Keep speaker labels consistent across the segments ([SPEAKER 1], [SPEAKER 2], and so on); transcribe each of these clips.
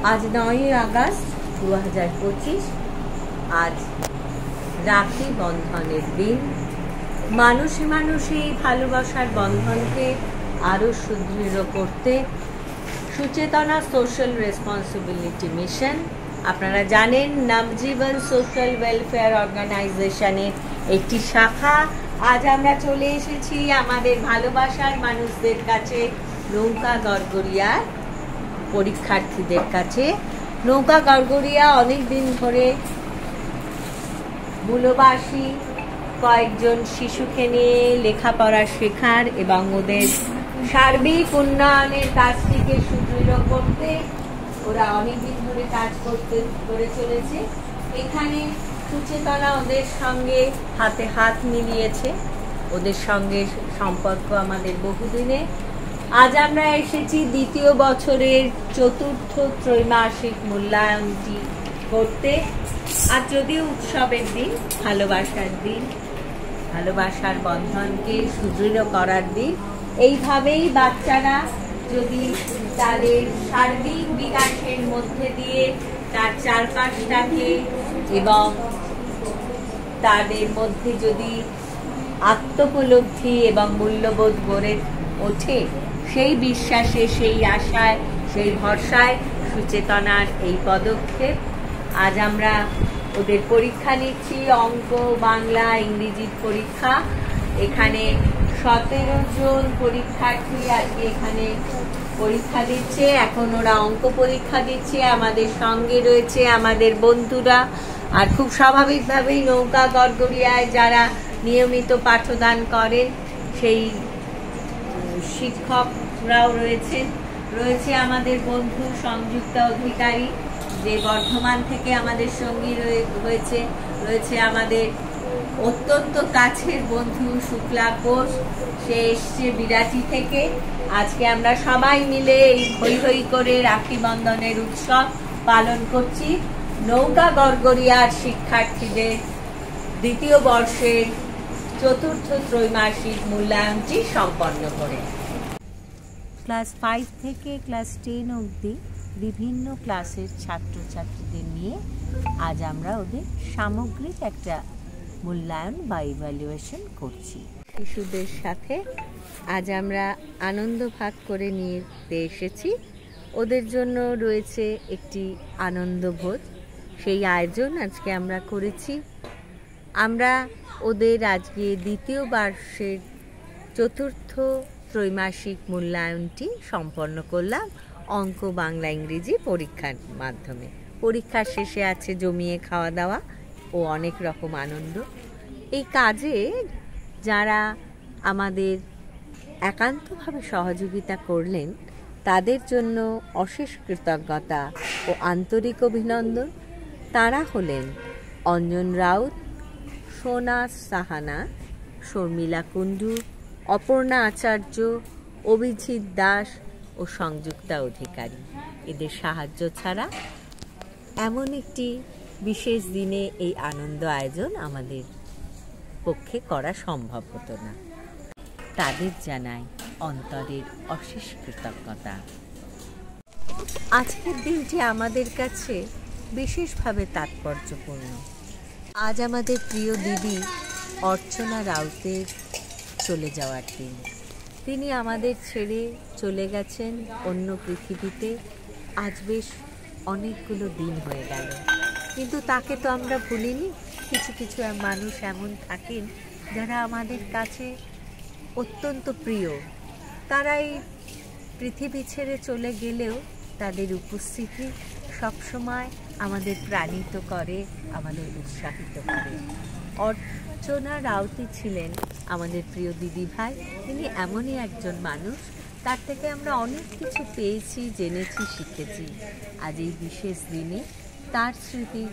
[SPEAKER 1] আজ 9ই আগস্ট 2025। আজ রাখি বন্ধনের দিন। মানুষে মানুষে ভালোবাসার বন্ধনকে আরও সুদৃঢ় করতে সুচেতনা সোশ্যাল রেসপন্সিবিলিটি মিশন, আপনারা জানেন নবজীবন সোশ্যাল ওয়েলফেয়ার অর্গানাইজেশনের একটি শাখা। আজ আমরা চলে এসেছি আমাদের ভালোবাসার মানুষদের কাছে, নৌকা গড়গড়িয়ার পরীক্ষার্থীদের কাছে। নৌকা গড়গড়িয়া অনেক দিন ধরে মূলবাসী কয়েকজন শিশুকে নিয়ে লেখাপড়া শেখার এবং ওদের সার্বিক উন্নয়নের কাজটিকে সুদৃঢ় করতে ওরা অনেকদিন ধরে কাজ করে চলেছে। এখানে সুচেতনা ওদের সঙ্গে হাতে হাত মিলিয়েছে, ওদের সঙ্গে সম্পর্ক আমাদের বহুদিনে। আজ আমরা এসেছি দ্বিতীয় বছরের চতুর্থ ত্রৈমাসিক মূল্যায়নটি করতে। আর যদিও উৎসবের দিন, ভালোবাসার দিন, ভালোবাসার বন্ধনকে সুদৃঢ় করার দিন, এইভাবেই বাচ্চারা যদি তাদের সার্বিক বিকাশের মধ্যে দিয়ে তার চারপাশটাকে এবং তাদের মধ্যে যদি আত্মোপলব্ধি এবং মূল্যবোধ গড়ে ওঠে, সেই বিশ্বাসে, সেই আশায়, সেই ভরসায় সুচেতনার এই পদক্ষেপ। আজ আমরা ওদের পরীক্ষা নিচ্ছি, অঙ্ক, বাংলা, ইংরেজির পরীক্ষা। এখানে 17 জন পরীক্ষার্থী আজকে এখানে পরীক্ষা দিচ্ছে। এখন ওরা অঙ্ক পরীক্ষা দিচ্ছে। আমাদের সঙ্গে রয়েছে আমাদের বন্ধুরা। আর খুব স্বাভাবিকভাবেই নৌকা গড়গড়িয়ায় যারা নিয়মিত পাঠদান করেন সেই শিক্ষকরাও রয়েছে আমাদের বন্ধু সংযুক্তা অধিকারী, যে বর্ধমান থেকে আমাদের সঙ্গী রয়েছে আমাদের অত্যন্ত কাছের বন্ধু শুক্লা ঘোষ, সে এসছে বিরাটি থেকে। আজকে আমরা সবাই মিলে এই হই হই করে রাখি বন্ধনের উৎসব পালন করছি নৌকা গড়গড়িয়ার শিক্ষার্থীদের দ্বিতীয় বর্ষের চতুর্থ ত্রৈমাসিক মূল্যায়নটি সম্পন্ন করে। ক্লাস 5 থেকে ক্লাস 10 অবধি বিভিন্ন ক্লাসের ছাত্রছাত্রীদের নিয়ে আজ আমরা ওদের সামগ্রিক একটা মূল্যায়ন বা ইভ্যালুয়েশন করছি। শিশুদের সাথে আজ আমরা আনন্দ ভাগ করে নিতে এসেছি। ওদের জন্য রয়েছে একটি আনন্দবোধ, সেই আয়োজন আজকে আমরা করেছি। আমরা ওদের আজকে দ্বিতীয় বর্ষের চতুর্থ ত্রৈমাসিক মূল্যায়নটি সম্পন্ন করলাম অঙ্ক, বাংলা, ইংরেজি পরীক্ষার মাধ্যমে। পরীক্ষার শেষে আছে জমিয়ে খাওয়া দাওয়া ও অনেক রকম আনন্দ। এই কাজে যারা আমাদের একান্তভাবে সহযোগিতা করলেন তাদের জন্য অশেষ কৃতজ্ঞতা ও আন্তরিক অভিনন্দন। তারা হলেন অঞ্জন রাউত, সোনা সাহানা, শর্মিলা কুণ্ডু, অপর্ণা আচার্য, অভিজিৎ দাস ও সংযুক্তা অধিকারী। এদের সাহায্য ছাড়া এমন একটি বিশেষ দিনে এই আনন্দ আয়োজন আমাদের পক্ষে করা সম্ভব হতো না। তাদের জানাই অন্তরের অশেষ কৃতজ্ঞতা। আজকের দিনটি আমাদের কাছে বিশেষভাবে তাৎপর্যপূর্ণ। আজ আমাদের প্রিয় দিদি অর্চনা রাউতের চলে যাওয়ার দিন। তিনি আমাদের ছেড়ে চলে গেছেন অন্য পৃথিবীতে। আজ বেশ অনেকগুলো দিন হয়ে গেল, কিন্তু তাকে তো আমরা ভুলিনি। কিছু কিছু মানুষ এমন থাকেন যারা আমাদের কাছে অত্যন্ত প্রিয়। তারা এই পৃথিবী ছেড়ে চলে গেলেও তাদের উপস্থিতি সবসময় আমাদের প্রাণিত করে, আমাদের উৎসাহিত করে। অর্চনা রাউতি ছিলেন আমাদের প্রিয় দিদি ভাই। তিনি এমনই একজন মানুষ, তার থেকে আমরা অনেক কিছু পেয়েছি, জেনেছি, শিখেছি। আজ এই বিশেষ দিনে তার স্মৃতির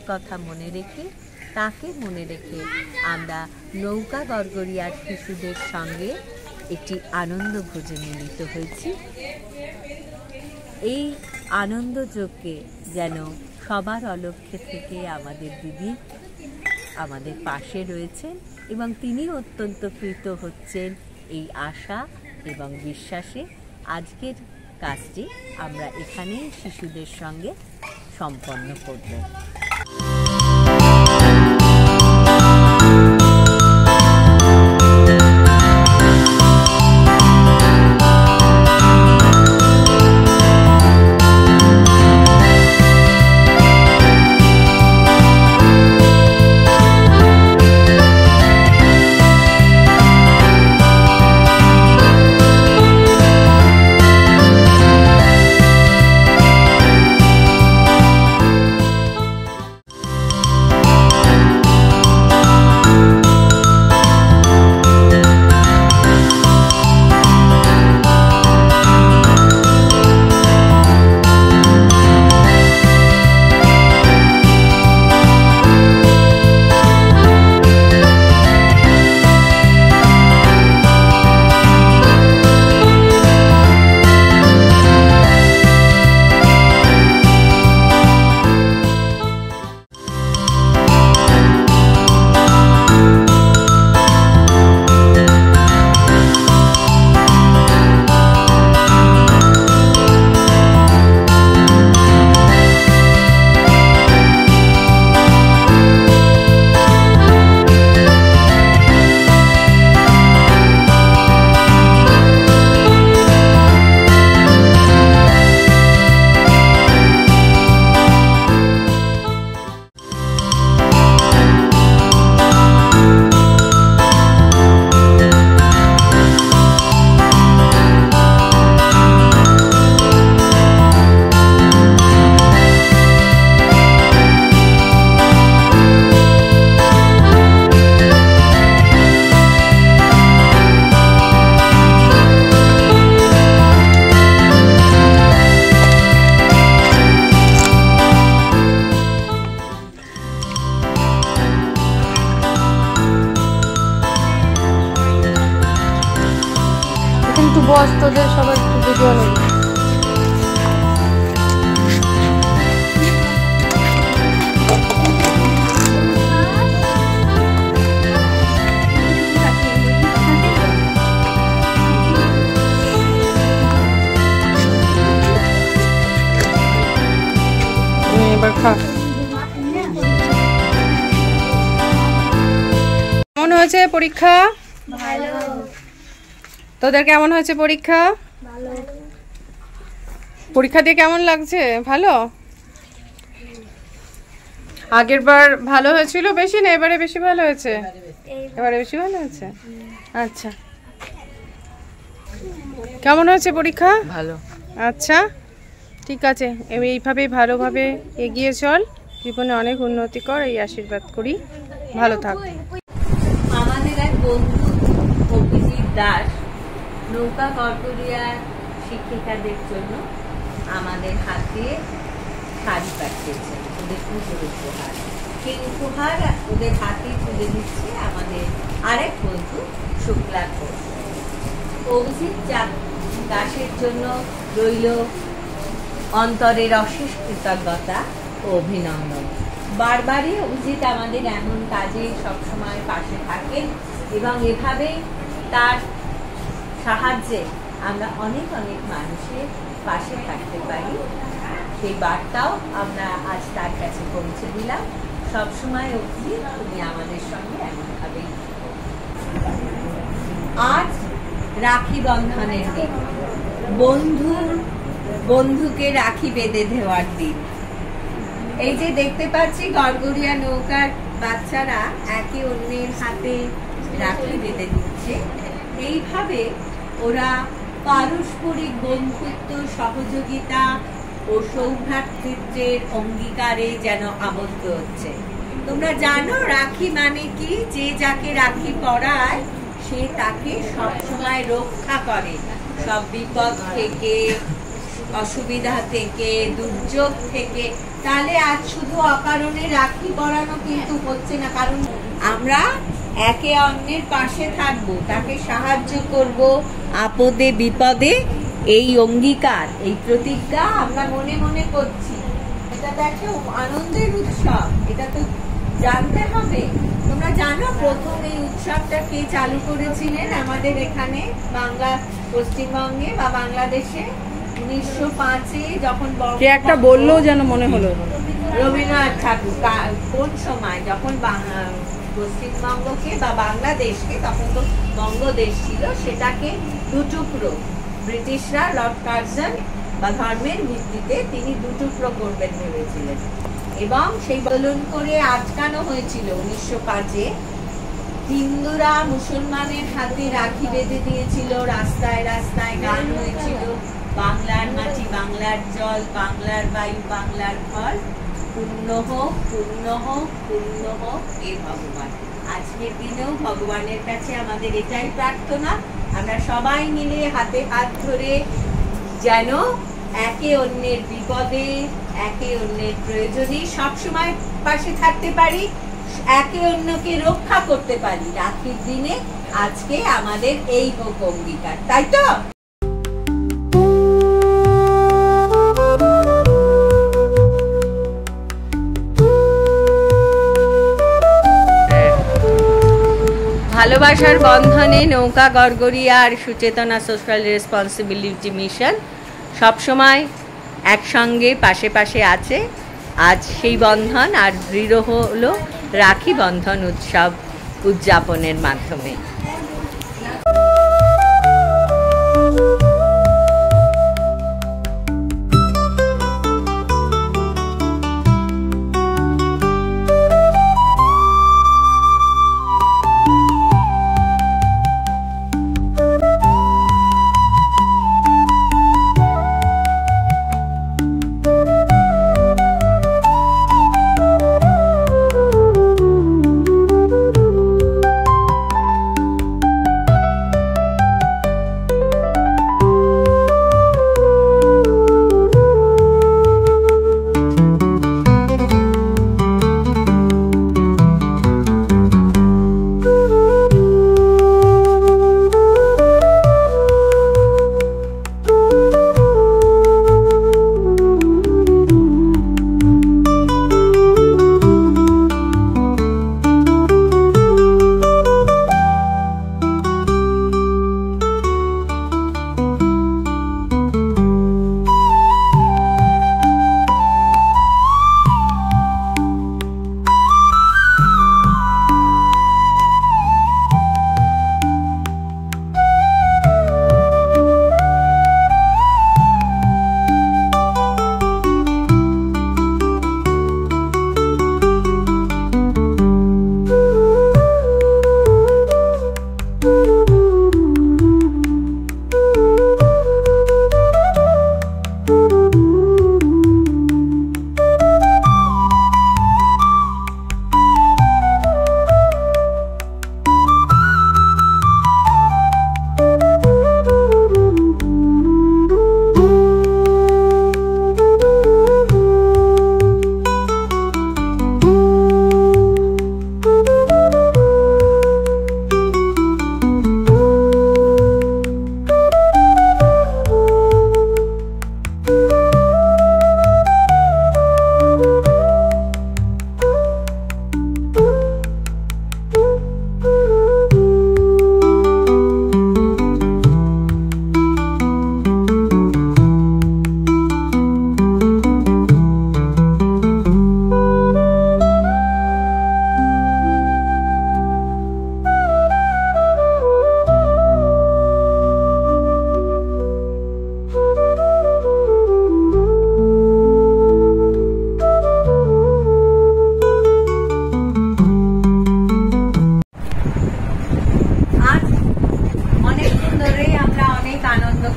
[SPEAKER 1] কথা মনে রেখে, তাকে মনে রেখে আমরা নৌকা গড়গড়িয়ার শিশুদের সঙ্গে একটি আনন্দ ভোজে মিলিত হয়েছি। এই আনন্দযোগকে যেন সবার অলক্ষ্যে থেকে আমাদের দিদি আমাদের পাশে রয়েছেন এবং তিনি অত্যন্ত কৃত হচ্ছেন এই আশা এবং বিশ্বাসে। আজকের কাজটি আমরা এখানেই শিশুদের সঙ্গে সম্পন্ন করব।
[SPEAKER 2] বস তোদের সবার একটু ভিডিও নেই। এবার খা। কেমন হয়েছে পরীক্ষা?
[SPEAKER 3] ভালো।
[SPEAKER 2] তোদের কেমন হয়েছে পরীক্ষা?
[SPEAKER 3] ভালো।
[SPEAKER 2] পরীক্ষা দিয়ে কেমন লাগছে? ভালো। আগের বার ভালো হয়েছিল বেশি না এবারে বেশি ভালো হয়েছে? এবারে বেশি ভালো হয়েছে। আচ্ছা, কেমন হয়েছে পরীক্ষা?
[SPEAKER 1] ভালো।
[SPEAKER 2] আচ্ছা ঠিক আছে, এইভাবেই ভালোভাবে এগিয়ে চল, জীবনে অনেক উন্নতি কর, এই আশীর্বাদ করি। ভালো থাক।
[SPEAKER 1] আমাদের এক বন্ধু অভিজিৎ দাস নৌকা গড়গড়িয়ার শিক্ষিকাদের জন্য আমাদের হাত দিয়ে শাড়ি পাঠিয়েছে, ওদের পুজোর উপহার। সেই উপহার ওদের হাতে তুলে দিচ্ছে আমাদের আরেক বন্ধু শুক্লা ঘোষ। অভিজিৎ দাসের জন্য রইল অন্তরের অশেষ কৃতজ্ঞতা ও অভিনন্দন। বারবারই অভিজিৎ আমাদের এমন কাজে সবসময় পাশে থাকেন এবং এভাবেই তার সাহায্যে আমরা অনেক অনেক মানুষের পাশে থাকতে পারি। সেই বার্তাও আমরা আজ তার কাছে পৌঁছে দিলাম। সবসময় অভিজিৎ তুমি আমাদের সঙ্গে এমনভাবেই। আজ রাখি বন্ধনের দিন, বন্ধুকে রাখি বেঁধে দেওয়ার দিন। এই যে দেখতে পাচ্ছি গড়গড়িয়া নৌকার বাচ্চারা একে অন্যের হাতে রাখি বেঁধে দিচ্ছে। এইভাবে ওরা পারস্পরিক বন্ধুত্ব, সহযোগিতা ও সৌভ্রাতৃত্বের অঙ্গীকারে যেন আবদ্ধ হচ্ছে। তোমরা জানো রাখি মানে কি? যে যাকে রাখি পরায় সে তাকে সবসময় রক্ষা করে, সব বিপদ থেকে, অসুবিধা থেকে, দুর্যোগ থেকে। তাহলে আজ শুধু অকারণে রাখি পরানো কিন্তু হচ্ছে না, কারণ আমরা একে অন্যের পাশে থাকবো, তাকে সাহায্য করব আপদে বিপদে। এই অঙ্গীকার, এই প্রতিজ্ঞা আমরা মনে মনে করছি। এটা দেখো আনন্দের উৎসব, এটা তো জানতে হবে। তোমরা জানো প্রথম এই উৎসবটা কে চালু করেছিলেন আমাদের এখানে পশ্চিমবঙ্গে বা বাংলাদেশে? 1905-এ যখন
[SPEAKER 2] কে একটা বললেও যেন মনে হলো
[SPEAKER 1] রবীন্দ্রনাথ ঠাকুর কোন সময় যখন পশ্চিমবঙ্গকে বা বাংলাদেশকে, তখন তো বঙ্গদেশ ছিল, সেটাকে দুটুকরো ব্রিটিশরা, লর্ড কার্জন বা ধর্মের ভিত্তিতে তিনি দুটুকরো করবেন ভেবেছিলেন, এবং সেই আন্দোলন করে আটকানো হয়েছিল 1905-এ। হিন্দুরা মুসলমানের হাতে রাখি বেঁধে দিয়েছিল, রাস্তায় রাস্তায় গান হয়েছিল, বাংলার মাটি, বাংলার জল, বাংলার বায়ু, বাংলার ফল, পূর্ণ হোক, পূর্ণ হোক, পূর্ণ হোক এ ভগবান। আজকের দিনেও ভগবানের কাছে আমাদের এটাই প্রার্থনা, আমরা সবাই মিলে হাতে হাত ধরে যেন একে অন্যের বিপদে, একে অন্যের প্রয়োজনে সবসময় পাশে থাকতে পারি, একে অন্যকে রক্ষা করতে পারি। রাখির দিনে আজকে আমাদের এই হোক অঙ্গীকার, তাই তো? ভালোবাসার বন্ধনে নৌকা গড়গড়িয়া আর সুচেতনা সোশ্যাল রেসপন্সিবিলিটি মিশন সবসময় একসঙ্গে পাশে পাশে আছে। আজ সেই বন্ধন আর দৃঢ় হলো রাখি বন্ধন উৎসব উদযাপনের মাধ্যমে।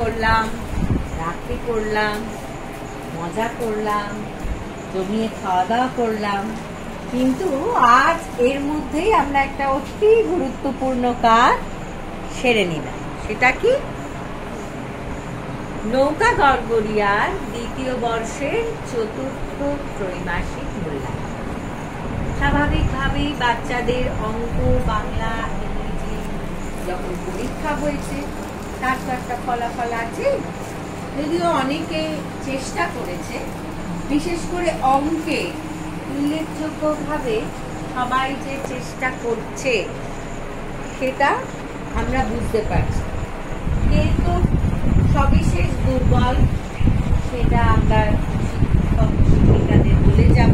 [SPEAKER 1] করলাম, রাখি করলাম, মজা করলাম, জমিয়ে খাওয়া দাওয়া করলাম, কিন্তু আজ এর মধ্যেই আমরা একটা অতি গুরুত্বপূর্ণ কাজ সেরে নিলাম। সেটা কি? নৌকা গড়গড়িয়ার দ্বিতীয় বর্ষের চতুর্থ ত্রৈমাসিক মূল্যায়ন। স্বাভাবিকভাবেই বাচ্চাদের অঙ্ক, বাংলা, ইংরেজি যখন পরীক্ষা হয়েছে তার তো একটা ফলাফল আছে। যদিও অনেকে চেষ্টা করেছে, বিশেষ করে অঙ্কে উল্লেখযোগ্যভাবে সবাই যে চেষ্টা করছে সেটা আমরা বুঝতে পারছি। কিন্তু সবিশেষ দুর্বল, সেটা আমরা শিক্ষক শিক্ষিকাদের বলে যাব।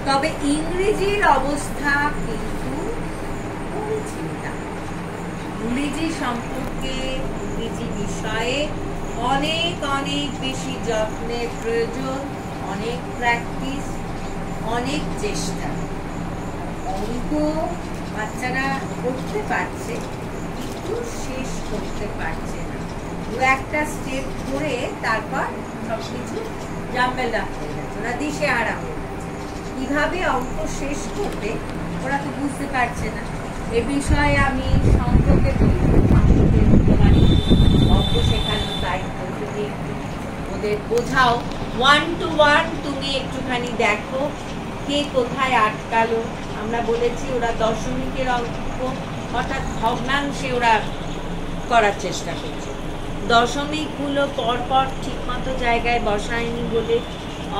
[SPEAKER 1] তবে ইংরেজির অবস্থা কিন্তু খুবই চিন্তা। ইংরেজি সম্পর্কে, ইংরেজি বিষয়ে অনেক অনেক বেশি যত্নের প্রয়োজন, অনেক প্র্যাকটিস, অনেক চেষ্টা। অঙ্ক বাচ্চারা করতে পারছে কিন্তু শেষ করতে পারছে না, দু একটা স্টেপ করে তারপর সবকিছু জামেলা হয়ে যাচ্ছে, ওরা দিশেহারা হয়ে যাচ্ছে। কিভাবে অঙ্ক শেষ করবে ওরা তো বুঝতে পারছে না। এ বিষয়ে আমি সংঘকে বলি, অঙ্ক শেখানোর দায়িত্ব তুমি ওদের বোঝাও, 1 to 1 তুমি একটুখানি দেখো কে কোথায় আটকালো। আমরা বলেছি ওরা দশমিকের অঙ্ক হঠাৎ ভগ্নাংশে ওরা করার চেষ্টা করছে, দশমিকগুলো পরপর ঠিকমতো জায়গায় বসায়নি বলে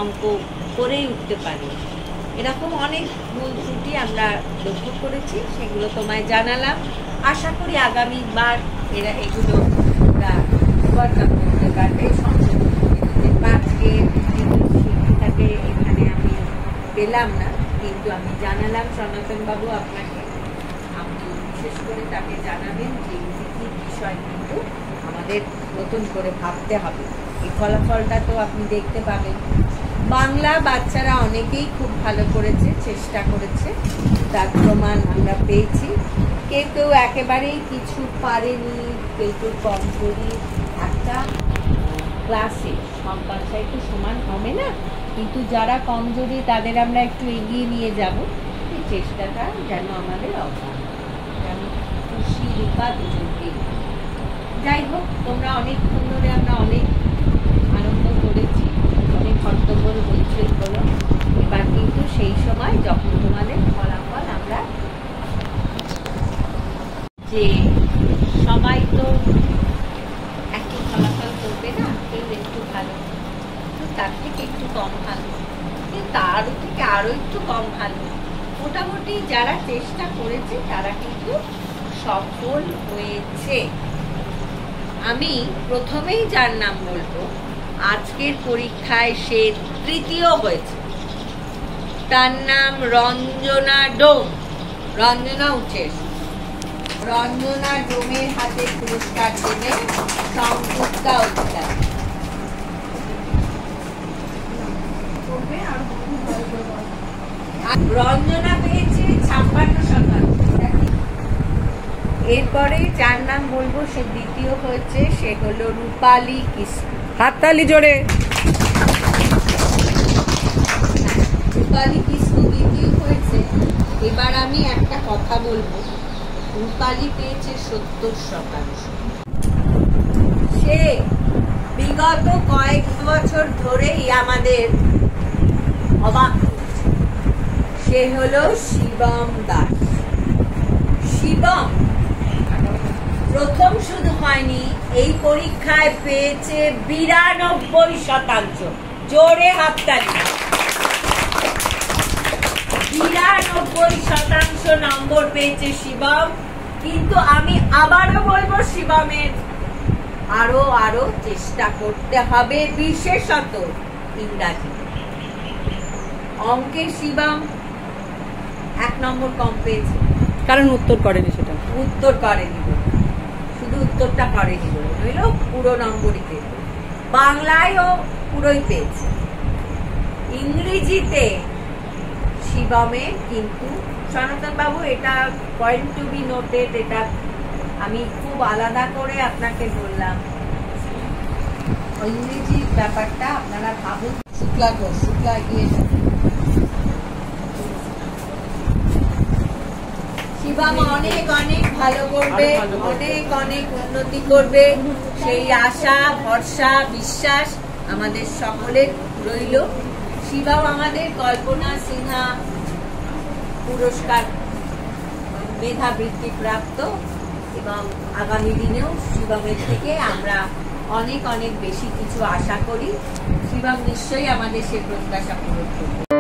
[SPEAKER 1] অঙ্ক করেই উঠতে পারে। এরকম অনেক ভুল ত্রুটি আমরা লক্ষ্য করেছি, সেগুলো তোমায় জানালাম। আশা করি আগামীবার এরা এগুলো ওরা ওভারকাম করতে পারবে, সংশোধন করতে পারবে। শিক্ষিকাকে এখানে আমি পেলাম না, কিন্তু আমি জানালাম সনাতনবাবু আপনাকে, আপনি বিশেষ করে তাকে জানাবেন যে কি বিষয় কিন্তু আমাদের নতুন করে ভাবতে হবে। এই ফলাফলটা তো আপনি দেখতে পাবেন। বাংলা বাচ্চারা অনেকেই খুব ভালো করেছে, চেষ্টা করেছে, তার প্রমাণ আমরা পেয়েছি। কেউ কেউ একেবারেই কিছু পারেনি, কেউ কেউ কমজোরি। একটা ক্লাসে সব বাচ্চাই তো সমান হবে না, কিন্তু যারা কমজোরি তাদের আমরা একটু এগিয়ে নিয়ে যাব। এই চেষ্টাটা যেন আমাদের অব্যাহত, যেন খুশি রূপা দুজনকেই। যাই হোক, তোমরা অনেকক্ষণ ধরে আমরা অনেক আনন্দ করেছি, অনেক হট্টগোল হইচই হলো। এবার কিন্তু সেই সময় যখন তোমাদের ফলাফল আমরা, যে সবাই তো একই ফলাফল করবে না, কেউ একটু ভালো, তার থেকে একটু কম ভালো, তার থেকে আরো একটু কম ভালো, মোটামুটি যারা চেষ্টা করেছে তারা কিন্তু সফল হয়েছে। আমি প্রথমেই যার নাম বলবো, আজকের পরীক্ষায় সে তৃতীয় হয়েছে, তার নাম রঞ্জনা ডোম। রঞ্জনা উঠে, রঞ্জনা ডোমের হাতে পুরস্কার দেবে সংযুক্তা অধিকারী। রঞ্জনা পেয়েছে 56%। এরপরে যার নাম বলবো সে দ্বিতীয় হয়েছে, সে হলো রূপালী কিস্কু।
[SPEAKER 2] হাততালি জোরে।
[SPEAKER 1] রূপালী কিস্কু দ্বিতীয় হয়েছে। এবার আমি একটা কথা বলবো, রূপালী পেয়েছে 70%। সে বিগত কয়েক বছর ধরেই আমাদের অবাক করছে। সে হলো শিবম দাস। শিবম প্রথম শুধু হয়নি, এই পরীক্ষায় পেয়েছে 92%। জোরে হাততালি। 92% নম্বর পেয়েছে শিবম। কিন্তু আমি আবারও বলবো, শিবমের আরো চেষ্টা করতে হবে, বিশেষত ইংরাজি। অঙ্কে শিবম 1 নম্বর কম পেয়েছে,
[SPEAKER 2] কারণ উত্তর করেনি, সেটা
[SPEAKER 1] উত্তর করেনি, শুধু উত্তরটা করেনি বলে নইলো পুরো নম্বরই পেয়েছে। বাংলায়ও পুরোই পেয়েছে। ইংরেজিতে শিবমের কিন্তু, সনাতন বাবু এটা পয়েন্ট টু বি নোটেড, এটা আমি খুব আলাদা করে আপনাকে বললাম। ইংরেজির ব্যাপারটা আপনারা ভাবুন। শুক্লা গিয়ে শিবম অনেক অনেক ভালো করবে, অনেক অনেক উন্নতি করবে, সেই আশা, ভরসা, বিশ্বাস আমাদের সকলের রইল। শিবম আমাদের কল্পনা সিনহা পুরস্কার মেধাবৃত্তি প্রাপ্ত, এবং আগামী দিনেও শিবমের থেকে আমরা অনেক অনেক বেশি কিছু আশা করি। শিবম নিশ্চয়ই আমাদের সে প্রত্যাশা পূরণ করবে।